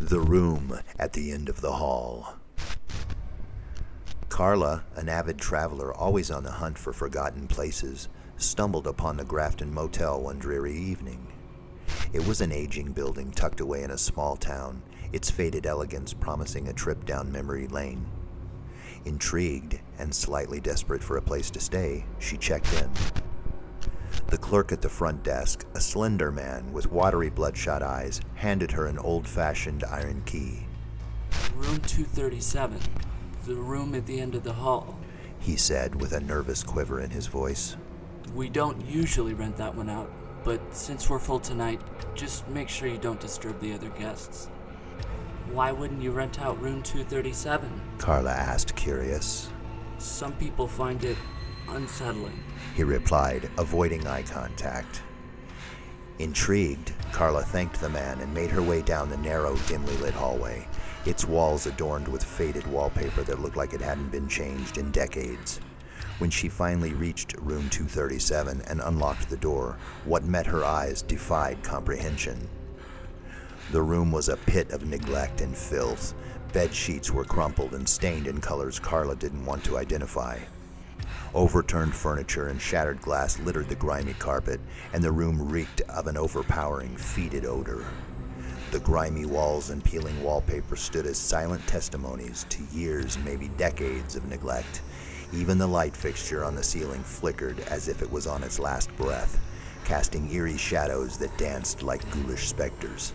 The room at the end of the hall. Carla, an avid traveler always on the hunt for forgotten places, stumbled upon the Grafton Motel one dreary evening. It was an aging building tucked away in a small town, its faded elegance promising a trip down memory lane. Intrigued and slightly desperate for a place to stay, she checked in. The clerk at the front desk, a slender man with watery bloodshot eyes, handed her an old-fashioned iron key. Room 237, the room at the end of the hall, he said with a nervous quiver in his voice. We don't usually rent that one out, but since we're full tonight, just make sure you don't disturb the other guests. Why wouldn't you rent out room 237? Carla asked, curious. Some people find it unsettling, he replied, avoiding eye contact. Intrigued, Carla thanked the man and made her way down the narrow, dimly lit hallway, its walls adorned with faded wallpaper that looked like it hadn't been changed in decades. When she finally reached room 237 and unlocked the door, what met her eyes defied comprehension. The room was a pit of neglect and filth. Bedsheets were crumpled and stained in colors Carla didn't want to identify. Overturned furniture and shattered glass littered the grimy carpet, and the room reeked of an overpowering, fetid odor. The grimy walls and peeling wallpaper stood as silent testimonies to years, maybe decades of neglect. Even the light fixture on the ceiling flickered as if it was on its last breath, casting eerie shadows that danced like ghoulish specters.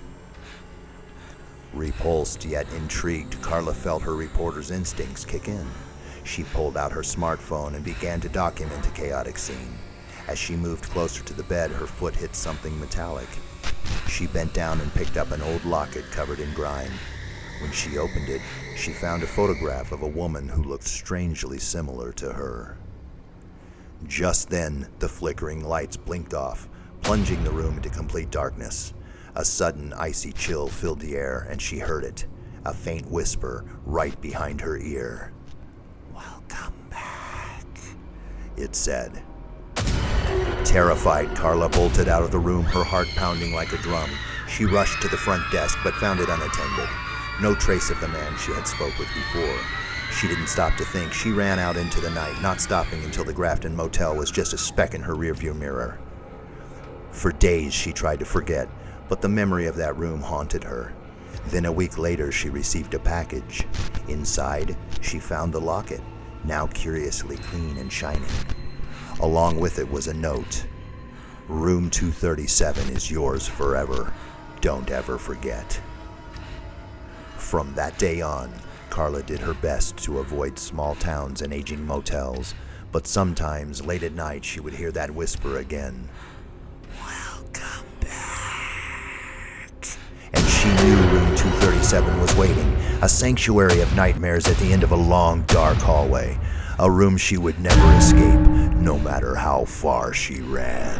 Repulsed yet intrigued, Carla felt her reporter's instincts kick in. She pulled out her smartphone and began to document the chaotic scene. As she moved closer to the bed, her foot hit something metallic. She bent down and picked up an old locket covered in grime. When she opened it, she found a photograph of a woman who looked strangely similar to her. Just then, the flickering lights blinked off, plunging the room into complete darkness. A sudden, icy chill filled the air, and she heard it, a faint whisper right behind her ear. "Welcome back," it said. Terrified, Carla bolted out of the room, her heart pounding like a drum. She rushed to the front desk, but found it unattended. No trace of the man she had spoke with before. She didn't stop to think. She ran out into the night, not stopping until the Grafton Motel was just a speck in her rearview mirror. For days she tried to forget, but the memory of that room haunted her. Then a week later, she received a package. Inside, she found the locket, now curiously clean and shining. Along with it was a note. Room 237 is yours forever. Don't ever forget. From that day on, Carla did her best to avoid small towns and aging motels, but sometimes, late at night, she would hear that whisper again. "Welcome back." And she knew room 237 was waiting, a sanctuary of nightmares at the end of a long, dark hallway, a room she would never escape, no matter how far she ran.